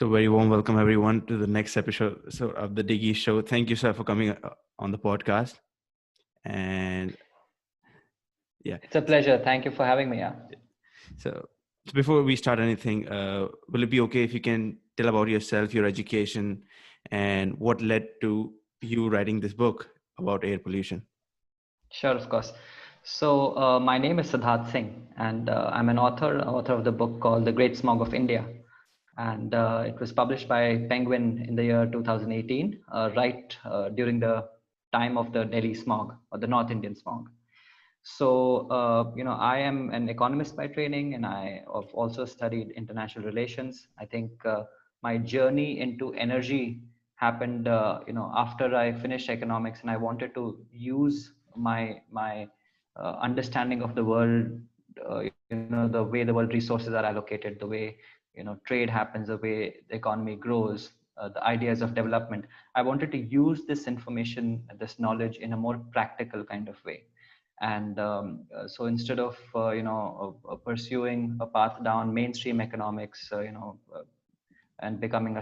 So very warm welcome everyone to the next episode of the Diggy Show. Thank you, sir, for coming on the podcast. And yeah, It's a pleasure. Thank you for having me. Yeah. so before we start anything, will it be okay if you can tell about yourself, your education, and what led to you writing this book about air pollution? Sure, of course. So my name is SIDDHARTH SINGH, and I'm an author of the book called The Great Smog of India. And it was published by Penguin in the year 2018, right during the time of the Delhi smog or the North Indian smog. So, I am an economist by training, and I have also studied international relations. I think my journey into energy happened, after I finished economics, and I wanted to use my understanding of the world, the way the world resources are allocated, the way trade happens, the way the economy grows, the ideas of development. I wanted to use this information, this knowledge, in a more practical kind of way. And so instead of pursuing a path down mainstream economics, and becoming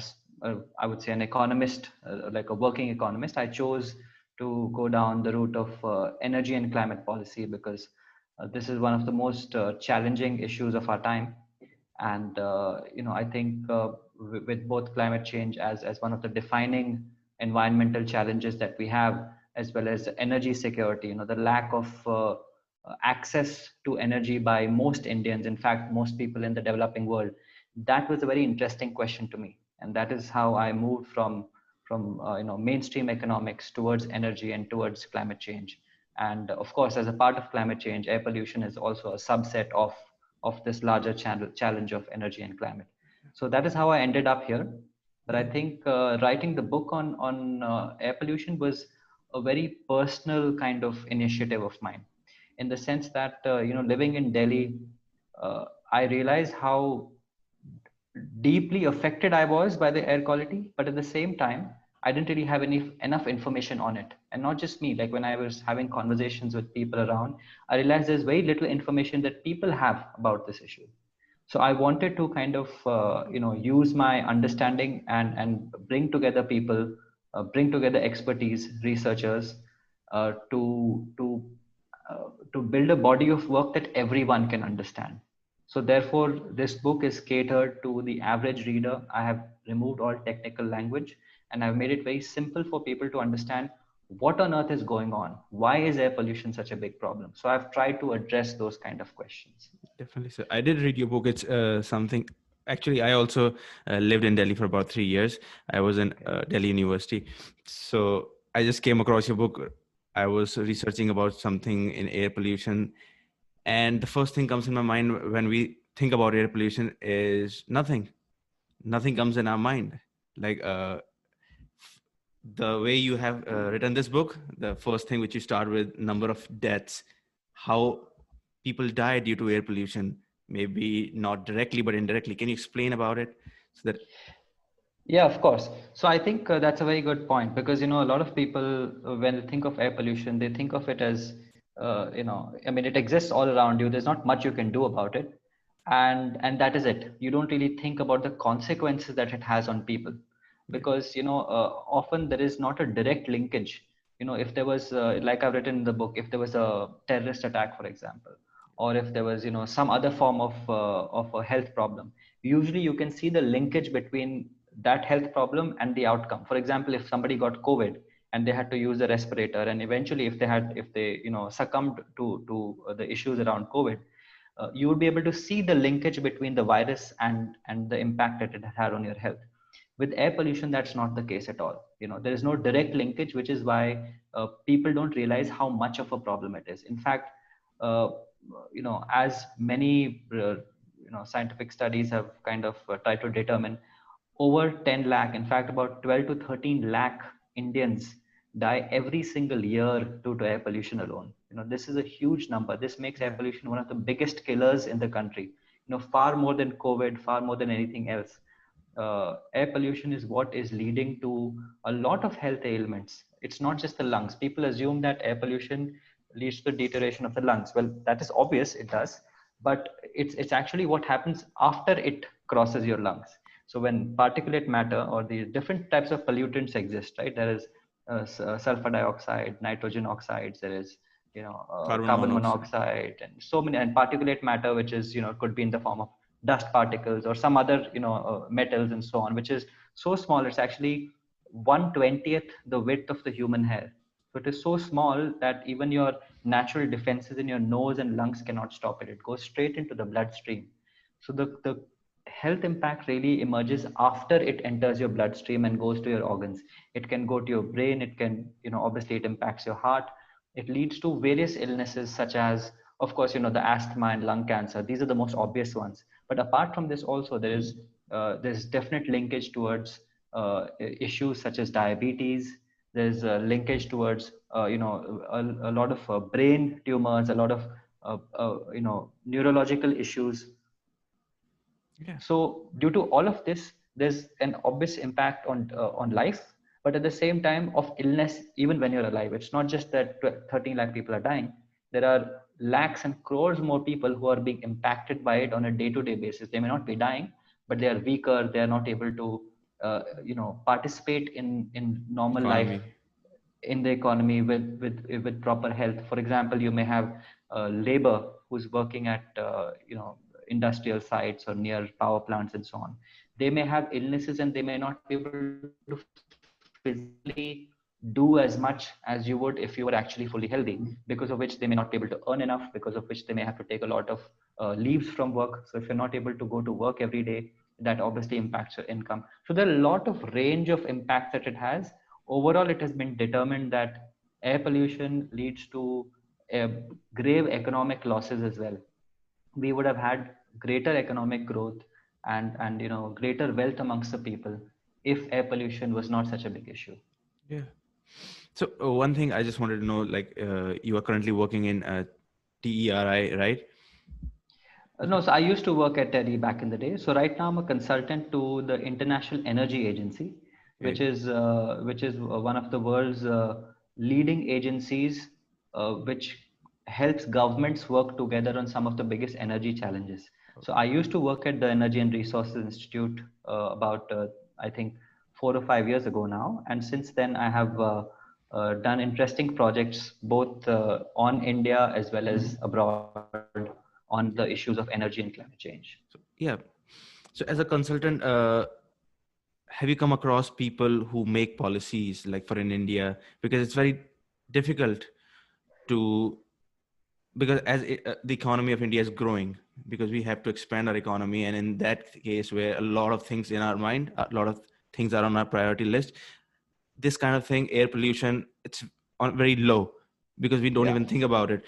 I would say an economist, like a working economist, I chose to go down the route of energy and climate policy, because this is one of the most challenging issues of our time. And I think with both climate change as one of the defining environmental challenges that we have, as well as energy security, the lack of access to energy by most Indians, in fact most people in the developing world, that was a very interesting question to me. And that is how I moved from mainstream economics towards energy and towards climate change. And of course, as a part of climate change, air pollution is also a subset of this larger challenge of energy and climate. So that is how I ended up here. But I think writing the book on air pollution was a very personal kind of initiative of mine, in the sense that living in Delhi, I realized how deeply affected I was by the air quality, but at the same time, I didn't really have enough information on it. And not just me, like when I was having conversations with people around, I realized there's very little information that people have about this issue. So I wanted to kind of, use my understanding and bring together people, bring together expertise, researchers, to build a body of work that everyone can understand. So therefore, this book is catered to the average reader. I have removed all technical language, and I've made it very simple for people to understand what on earth is going on. Why is air pollution such a big problem? So I've tried to address those kind of questions. Definitely, sir. I did read your book. It's something. Actually, I also lived in Delhi for about 3 years. I was in Delhi University. So I just came across your book. I was researching about something in air pollution. And the first thing comes in my mind when we think about air pollution is nothing. Nothing comes in our mind. Like the way you have written this book, the first thing which you start with, number of deaths, how people die due to air pollution, maybe not directly but indirectly. Can you explain about it? So that Yeah, of course. So I think that's a very good point, because a lot of people, when they think of air pollution, they think of it as I mean, it exists all around you. There's not much you can do about it, and that is it. You don't really think about the consequences that it has on people, because often there is not a direct linkage. If there was, like I've written in the book, if there was a terrorist attack, for example, or if there was some other form of a health problem, usually you can see the linkage between that health problem and the outcome. For example, if somebody got COVID and they had to use a respirator, and eventually if they succumbed to the issues around COVID, you would be able to see the linkage between the virus and the impact that it had on your health. With air pollution, that's not the case at all. There is no direct linkage, which is why people don't realize how much of a problem it is. In fact, as many scientific studies have kind of tried to determine, over 10 lakh, in fact, about 12 to 13 lakh Indians die every single year due to air pollution alone. This is a huge number. This makes air pollution one of the biggest killers in the country. Far more than COVID, far more than anything else. Air pollution is what is leading to a lot of health ailments. It's not just the lungs. People assume that air pollution leads to deterioration of the lungs. Well, that is obvious, it does, but it's actually what happens after it crosses your lungs. So when particulate matter or the different types of pollutants exist, right? There is sulfur dioxide, nitrogen oxides, there is Carbon carbon monoxide. monoxide, and so many, and particulate matter, which is could be in the form of dust particles or some other metals and so on, which is so small. It's actually 1/20th the width of the human hair. So it is so small that even your natural defenses in your nose and lungs cannot stop it. It goes straight into the bloodstream. So the health impact really emerges after it enters your bloodstream and goes to your organs. It can go to your brain. It can, obviously it impacts your heart. It leads to various illnesses such as, of course, the asthma and lung cancer. These are the most obvious ones. But apart from this, also there's definite linkage towards issues such as diabetes. There's a linkage towards a lot of brain tumors, a lot of neurological issues. Yeah. So due to all of this, there's an obvious impact on life, but at the same time of illness, even when you're alive. It's not just that 13 lakh people are dying. There are lakhs and crores more people who are being impacted by it on a day-to-day basis. They may not be dying, but they are weaker. They are not able to, participate in normal life, Economy. in the economy with proper health. For example, you may have labor who's working at industrial sites or near power plants and so on. They may have illnesses and they may not be able to physically do as much as you would if you were actually fully healthy, because of which they may not be able to earn enough, because of which they may have to take a lot of leaves from work. So if you're not able to go to work every day, that obviously impacts your income. So there are a lot of range of impacts that it has. Overall, it has been determined that air pollution leads to grave economic losses as well. We would have had greater economic growth and greater wealth amongst the people if air pollution was not such a big issue. Yeah. So one thing I just wanted to know, like you are currently working in TERI, right? No, so I used to work at TEDI back in the day. So right now I'm a consultant to the International Energy Agency, which Okay. is one of the world's leading agencies, which helps governments work together on some of the biggest energy challenges. So I used to work at the Energy and Resources Institute about I think 4 or 5 years ago now, and since then I have done interesting projects both on India as well as abroad on the issues of energy and climate change. So, yeah. So as a consultant, have you come across people who make policies like for in India? Because it's very difficult to, because as the economy of India is growing, because we have to expand our economy, and in that case where a lot of things in our mind, a lot of things are on our priority list, this kind of thing, air pollution, it's on very low because we don't Yeah, even think about it.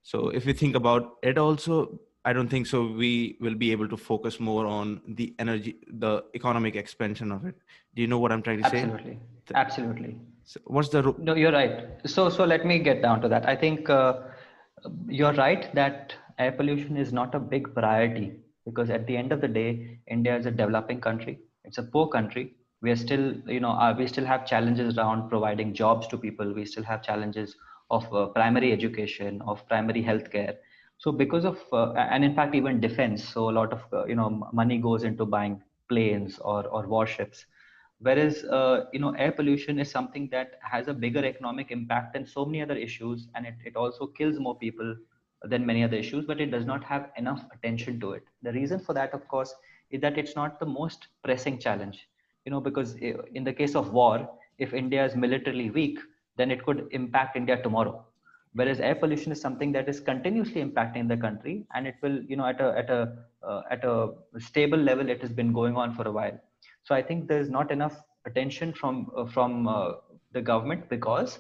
So if we think about it also, I don't think so we will be able to focus more on the energy, the economic expansion of it. Do you know what I'm trying to say? absolutely, The- absolutely. so what's the No, you're right. So let me get down to that. I think you're right that air pollution is not a big priority, because at the end of the day, India is a developing country. It's a poor country. We are still, we still have challenges around providing jobs to people. We still have challenges of primary education, of primary healthcare. So because of, and in fact, even defense. So a lot of, money goes into buying planes or warships. Whereas air pollution is something that has a bigger economic impact than so many other issues, and it also kills more people than many other issues, but it does not have enough attention to it. The reason for that, of course, is that it's not the most pressing challenge. Because in the case of war, if India is militarily weak, then it could impact India tomorrow. Whereas air pollution is something that is continuously impacting the country, and it will, at a stable level, it has been going on for a while. So I think there's not enough attention from the government, because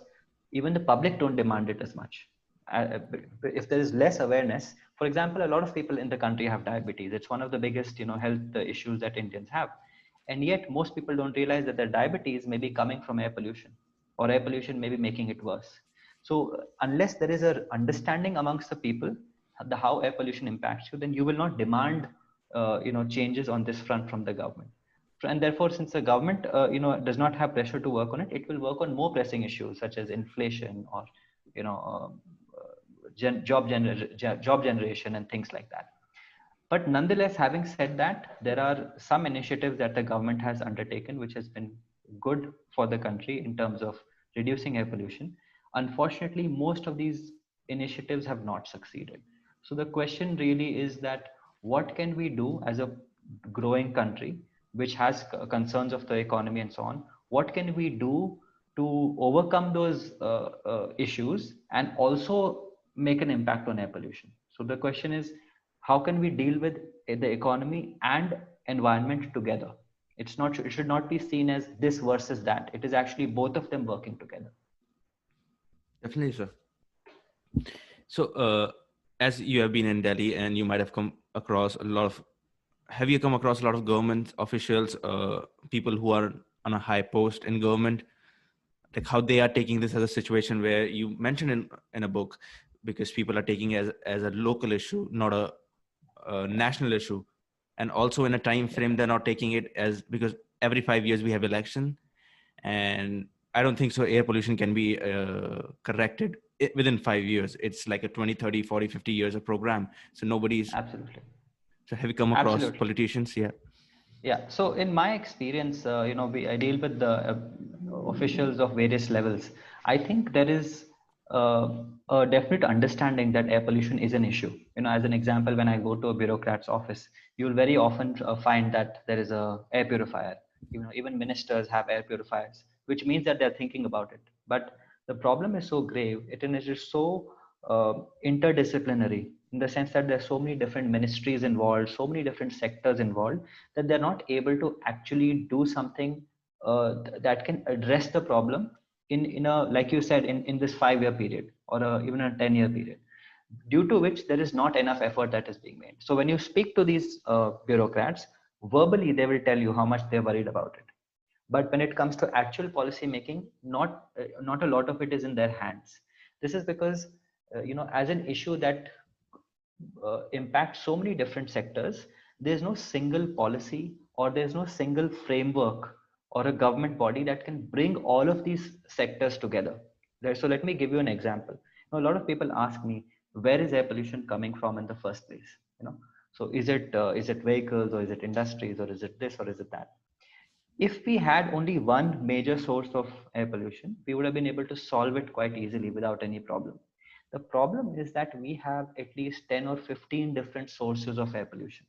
even the public don't demand it as much. If there is less awareness, for example, a lot of people in the country have diabetes. It's one of the biggest health issues that Indians have, and yet most people don't realize that their diabetes may be coming from air pollution, or air pollution may be making it worse. So unless there is a understanding amongst the people the how air pollution impacts you, then you will not demand changes on this front from the government. And therefore, since the government does not have pressure to work on it, it will work on more pressing issues such as inflation, or you know job generation and things like that. But nonetheless, having said that, there are some initiatives that the government has undertaken which has been good for the country in terms of reducing air pollution. Unfortunately, most of these initiatives have not succeeded. So the question really is that what can we do as a growing country which has concerns of the economy and so on? What can we do to overcome those issues and also make an impact on air pollution? So the question is, how can we deal with the economy and environment together? It should not be seen as this versus that. It is actually both of them working together. Definitely, sir. So, as you have been in Delhi and you might have come across have you come across a lot of government officials, people who are on a high post in government, like how they are taking this as a situation where you mentioned in a book, because people are taking it as a local issue, not a national issue, and also in a time frame they're not taking it as, because every 5 years we have election, and I don't think so air pollution can be corrected within 5 years. It's like a 20, 30, 40, 50 years of program. So nobody's. Absolutely. So have you come across Absolutely. politicians? Yeah. Yeah. So in my experience, I deal with the officials of various levels. I think there is a definite understanding that air pollution is an issue. As an example, when I go to a bureaucrat's office, you will very often find that there is a air purifier. Even ministers have air purifiers, which means that they're thinking about it. But the problem is so grave. It is so interdisciplinary in the sense that there are so many different ministries involved, so many different sectors involved, that they're not able to actually do something that can address the problem in a, like you said, in this 5 year period or even a 10 year period, due to which there is not enough effort that is being made. So when you speak to these bureaucrats, verbally they will tell you how much they're worried about it, but when it comes to actual policy making, not a lot of it is in their hands. This is because as an issue that impacts so many different sectors, there's no single policy or there's no single framework or a government body that can bring all of these sectors together. So let me give you an example. A lot of people ask me, where is air pollution coming from in the first place? So is it vehicles, or is it industries, or is it this, or is it that? If we had only one major source of air pollution, we would have been able to solve it quite easily without any problem. The problem is that we have at least 10 or 15 different sources of air pollution.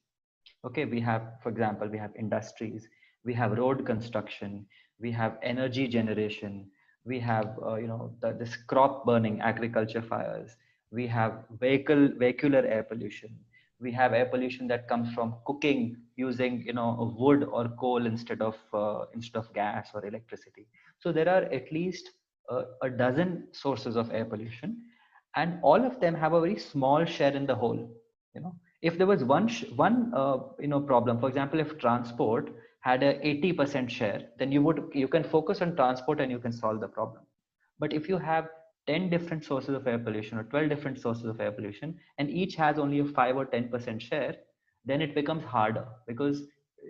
Okay, we have, for example, we have industries, we have road construction, we have energy generation, we have this crop burning, agriculture fires, we have vehicular air pollution, we have air pollution that comes from cooking using wood or coal instead of gas or electricity. So there are at least a dozen sources of air pollution, and all of them have a very small share in the whole. If there was one problem, for example, if transport had a 80% share, then you can focus on transport and you can solve the problem. But if you have 10 different sources of air pollution or 12 different sources of air pollution, and each has only a 5 or 10% share, then it becomes harder, because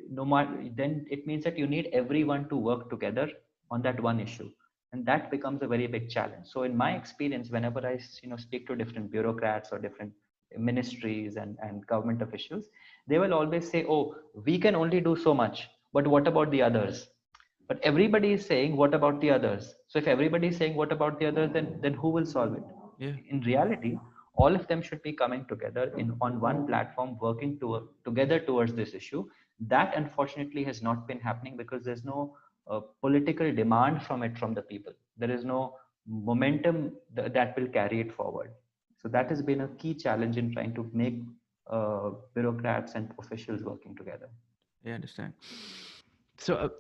no matter, then it means that you need everyone to work together on that one issue, and that becomes a very big challenge. So in my experience, whenever I speak to different bureaucrats or different ministries and government officials, they will always say, oh, we can only do so much, but what about the others? But everybody is saying, what about the others? So if everybody is saying, what about the others, then who will solve it? Yeah. In reality, all of them should be coming together on one platform, working together towards this issue. That unfortunately has not been happening because there's no political demand from the people. There is no momentum that will carry it forward. So that has been a key challenge in trying to make bureaucrats and officials working together. I understand. So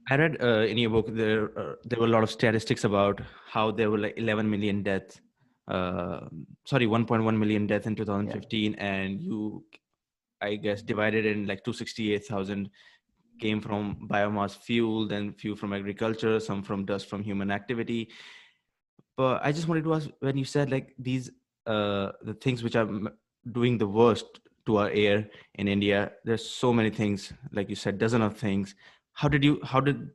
I read in your book there were a lot of statistics about how there were like 11 million deaths. 1.1 million deaths in 2015, yeah. And you, I guess, divided in like 268,000 came from biomass fuel, then few from agriculture, some from dust from human activity. But I just wanted to ask, when you said like these the things which are doing the worst to our air in India, there's so many things, like you said, dozen of things. How did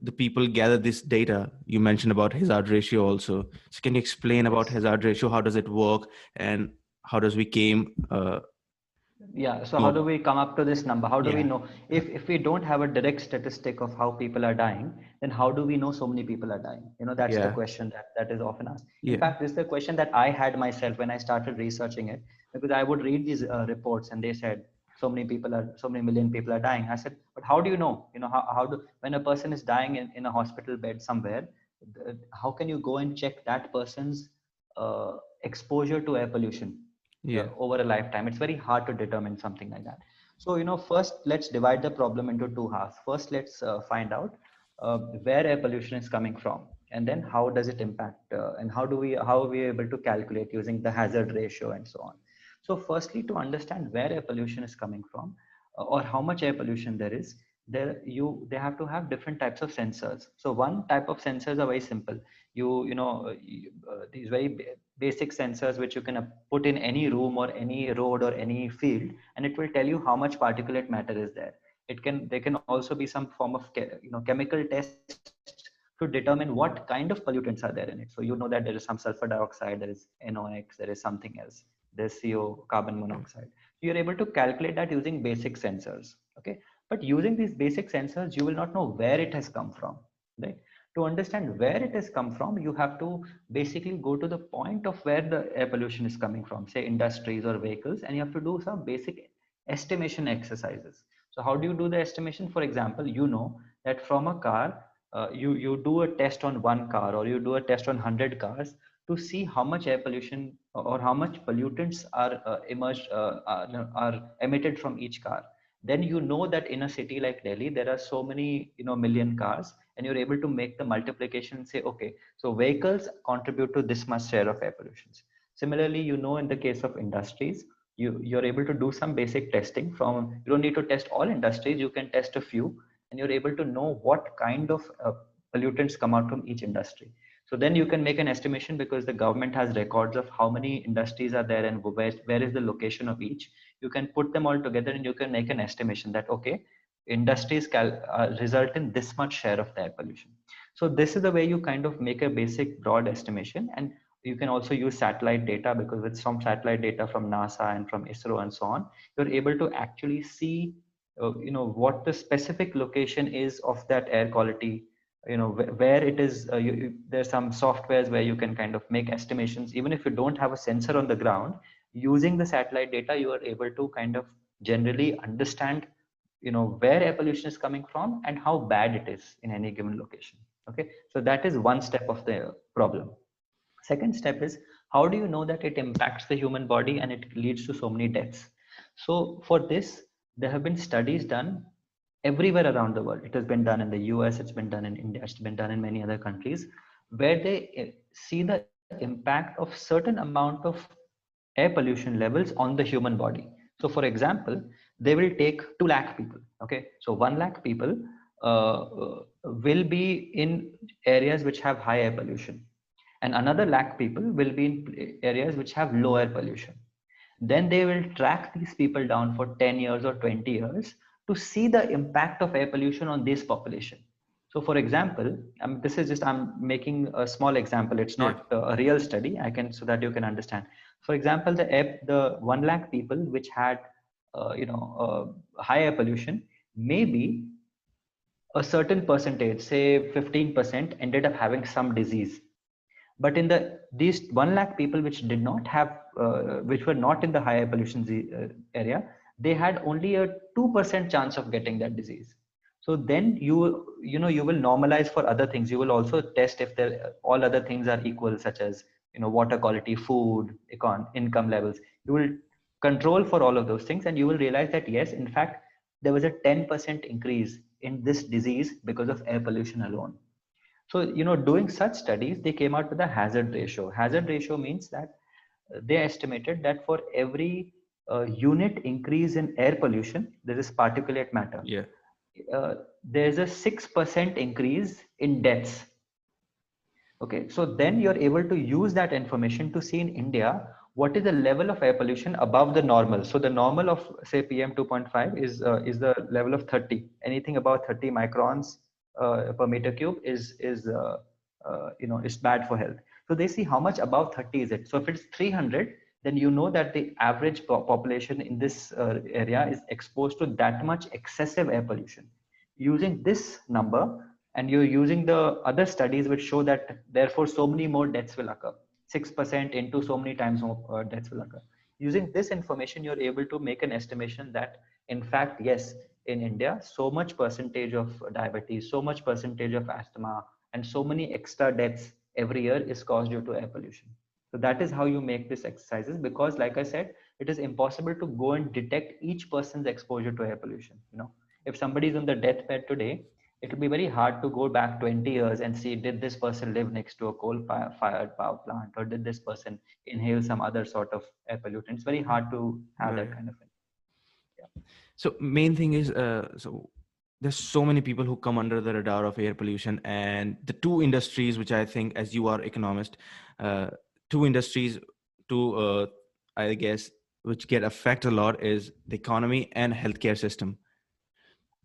the people gather this data? You mentioned about hazard ratio also. So can you explain about hazard ratio? How does it work, and how does we came Yeah. So how know do about. we come up to this number? How do we Yeah, know if we don't have a direct statistic of how people are dying, then how do we know so many people are dying? That's the yeah, question that is often asked. In yeah, fact, this is the question that I had myself when I started researching it, because I would read these reports and they said so many million people are dying. I said, but how do you know? How do, when a person is dying in a hospital bed somewhere, how can you go and check that person's exposure to air pollution yeah, over a lifetime? It's very hard to determine something like that. So first let's divide the problem into two halves. First, let's find out where air pollution is coming from, and then how does it impact, and how are we able to calculate using the hazard ratio and so on. So firstly, to understand where air pollution is coming from, or how much air pollution there is, they have to have different types of sensors. So one type of sensors are very simple. These very basic sensors which you can put in any room or any road or any field, and it will tell you how much particulate matter is there. There can also be some form of chemical tests to determine what kind of pollutants are there in it. So that there is some sulfur dioxide, there is NOx, there is something else, there's CO, carbon yeah, monoxide. You're able to calculate that using basic sensors. Okay, but using these basic sensors, you will not know where it has come from, right? To understand where it has come from, you have to basically go to the point of where the air pollution is coming from, say industries or vehicles, and you have to do some basic estimation exercises. So how do you do the estimation? For example, that from a car, you do a test on one car, or you do a test on 100 cars, to see how much air pollution or how much pollutants are are emitted from each car. Then that in a city like Delhi there are so many million cars, and you're able to make the multiplication and say, okay, so vehicles contribute to this much share of air pollution. Similarly, in the case of industries, you're able to do some basic testing. From You don't need to test all industries, you can test a few, and you're able to know what kind of pollutants come out from each industry. So then you can make an estimation, because the government has records of how many industries are there and where is the location of each. You can put them all together and you can make an estimation that, okay, industries result in this much share of the air pollution. So this is the way you kind of make a basic broad estimation. And you can also use satellite data, because with some satellite data from NASA and from ISRO and so on, you're able to actually see what the specific location is of that air quality, where it is. There's some softwares where you can kind of make estimations even if you don't have a sensor on the ground. Using the satellite data, you are able to kind of generally understand where air pollution is coming from and how bad it is in any given location. Okay, so that is one step of the problem. Second step is, how do you know that it impacts the human body and it leads to so many deaths? So for this, there have been studies done everywhere around the world. It has been done in the US, it's been done in India, it's been done in many other countries, where they see the impact of certain amount of air pollution levels on the human body. So for example, they will take 2 lakh people. Okay, so 1 lakh people will be in areas which have high air pollution, and another lakh people will be in areas which have low air pollution. Then they will track these people down for 10 years or 20 years to see the impact of air pollution on this population. So for example, I'm making a small example, it's yeah, not a real study, I can, so that you can understand. For example, the 1 lakh people which had high air pollution, maybe a certain percentage, say 15%, ended up having some disease. But in these 1 lakh people which did not have which were not in the higher pollution area, they had only a 2% chance of getting that disease. So then you will normalize for other things. You will also test if all other things are equal, such as water quality, food, income levels. You will control for all of those things, and you will realize that yes, in fact, there was a 10% increase in this disease because of air pollution alone. So, doing such studies, they came out with a hazard ratio. Hazard ratio means that they estimated that for every unit increase in air pollution, there is particulate matter. yeah, There's a 6% increase in deaths. Okay, so then you're able to use that information to see in India what is the level of air pollution above the normal. So the normal of say PM 2.5 is the level of 30. Anything above 30 microns per meter cube is bad for health. So they see how much above 30 is it. So if it's 300, then you know that the average population in this area is exposed to that much excessive air pollution. Using this number, and you're using the other studies which show that therefore so many more deaths will occur, 6% into so many times more deaths will occur. Using this information, you're able to make an estimation that in fact, yes, in India, so much percentage of diabetes, so much percentage of asthma, and so many extra deaths every year is caused due to air pollution. So that is how you make these exercises, because like I said, it is impossible to go and detect each person's exposure to air pollution. If somebody is on the deathbed today, it will be very hard to go back 20 years and see, did this person live next to a coal-fired power plant, or did this person inhale some other sort of air pollutant? It's very hard to have that kind of thing. Yeah. So main thing is, so there's so many people who come under the radar of air pollution, and the two industries, which I think, as you are economist, two industries, I guess, which get affected a lot is the economy and healthcare system.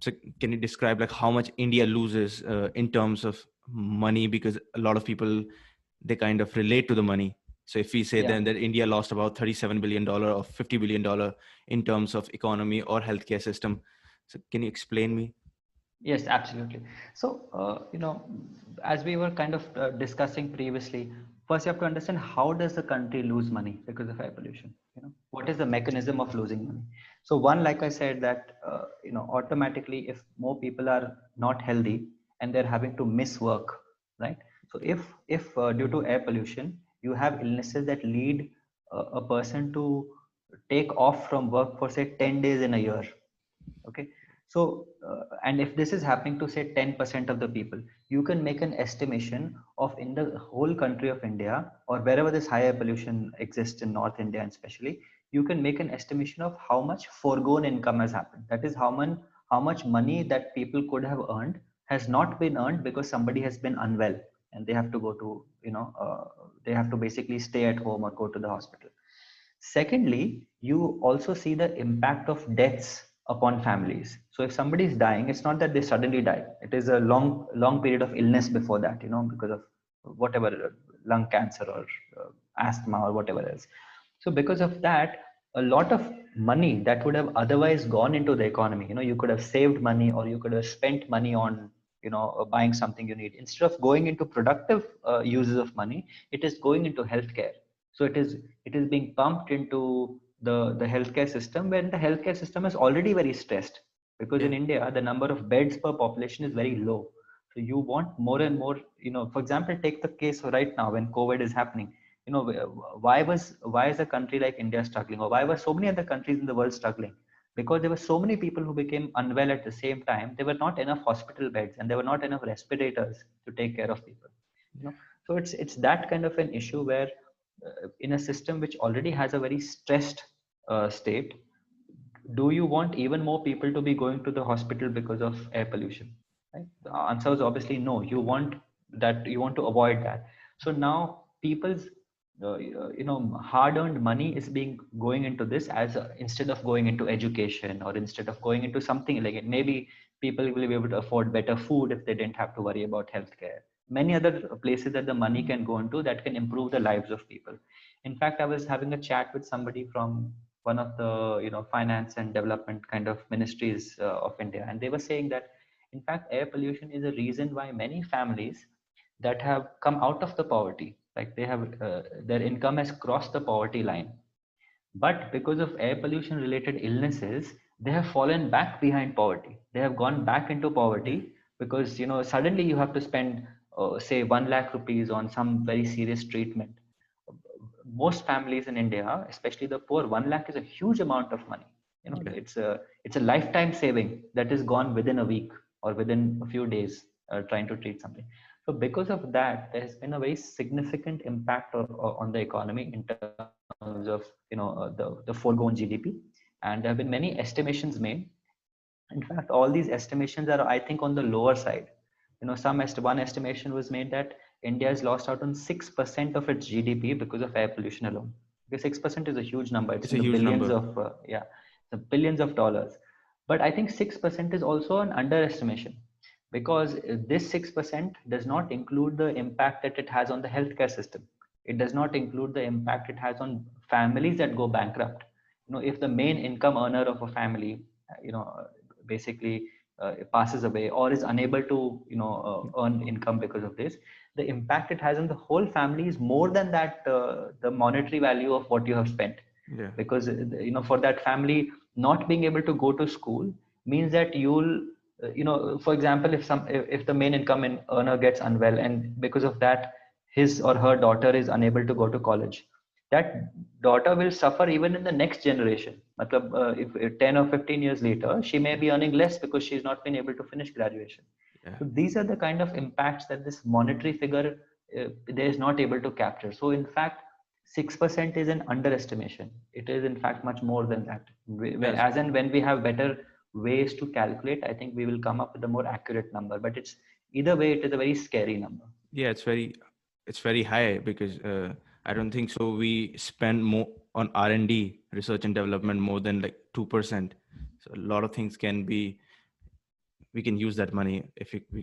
So can you describe like how much India loses in terms of money? Because a lot of people, they kind of relate to the money. So if we say then that India lost about $37 billion or $50 billion in terms of economy or healthcare system. So can you explain me? Yes, absolutely. So, as we were kind of discussing previously, first you have to understand, how does the country lose money because of air pollution? What is the mechanism of losing money? So one, like I said, that, automatically, if more people are not healthy and they're having to miss work, right? So if due to air pollution, you have illnesses that lead a person to take off from work for say 10 days in a year. Okay. So and if this is happening to say 10% of the people, you can make an estimation of, in the whole country of India, or wherever this higher pollution exists in North India, and especially, you can make an estimation of how much foregone income has happened. That is how much money that people could have earned has not been earned because somebody has been unwell and they have to go to, they have to basically stay at home or go to the hospital. Secondly, you also see the impact of deaths upon families. So if somebody is dying, it's not that they suddenly die. It is a long period of illness before that, because of whatever, lung cancer or asthma or whatever else. So because of that, a lot of money that would have otherwise gone into the economy, you could have saved money, or you could have spent money on, buying something you need. Instead of going into productive uses of money, it is going into healthcare. So it is being pumped into the healthcare system, when the healthcare system is already very stressed, because in India the number of beds per population is very low. So you want more and more, for example, take the case right now when COVID is happening. Why is a country like India struggling, or why were so many other countries in the world struggling? Because there were so many people who became unwell at the same time. There were not enough hospital beds, and there were not enough respirators to take care of people. So it's that kind of an issue where, in a system which already has a very stressed state, do you want even more people to be going to the hospital because of air pollution? Right? The answer is obviously no. You want to avoid that. So now people's hard-earned money is being going into this, instead of going into education, or instead of going into something like it. Maybe people will be able to afford better food if they didn't have to worry about healthcare. Many other places that the money can go into that can improve the lives of people. In fact, I was having a chat with somebody from one of the finance and development kind of ministries of India, and they were saying that in fact air pollution is a reason why many families that have come out of the poverty, like they have their income has crossed the poverty line, but because of air pollution related illnesses, they have fallen back behind poverty. They have gone back into poverty because suddenly you have to spend say 1 lakh rupees on some very serious treatment. Most families in India, especially the poor, 1 lakh is a huge amount of money. It's a lifetime saving that is gone within a week or within a few days trying to treat something. So because of that, there has been a very significant impact on the economy in terms of the foregone GDP, and there have been many estimations made. In fact, all these estimations are, I think, on the lower side. One estimation was made that India has lost out on 6% of its GDP because of air pollution alone. Because 6% is a huge number. It's It's in a the huge billions number. of the billions of dollars. But I think 6% is also an underestimation, because this 6% does not include the impact that it has on the healthcare system. It does not include the impact it has on families that go bankrupt, if the main income earner of a family, basically passes away or is unable to, earn income because of this, the impact it has on the whole family is more than that, the monetary value of what you have spent. Yeah. Because for that family, not being able to go to school means that you'll, for example, if the main income earner gets unwell, and because of that his or her daughter is unable to go to college, that daughter will suffer even in the next generation. Matlab, if 10 or 15 years later she may be earning less because she's not been able to finish graduation. Yeah. So these are the kind of impacts that this monetary figure they is not able to capture. So in fact, 6% is an underestimation. It is in fact much more than that. Yes. As and when we have better ways to calculate, I think we will come up with a more accurate number. But it's either way, it is a very scary number. Yeah, it's very high because I don't think so. We spend more on R&D, research and development, more than like 2%. So a lot of things can be, we can use that money if we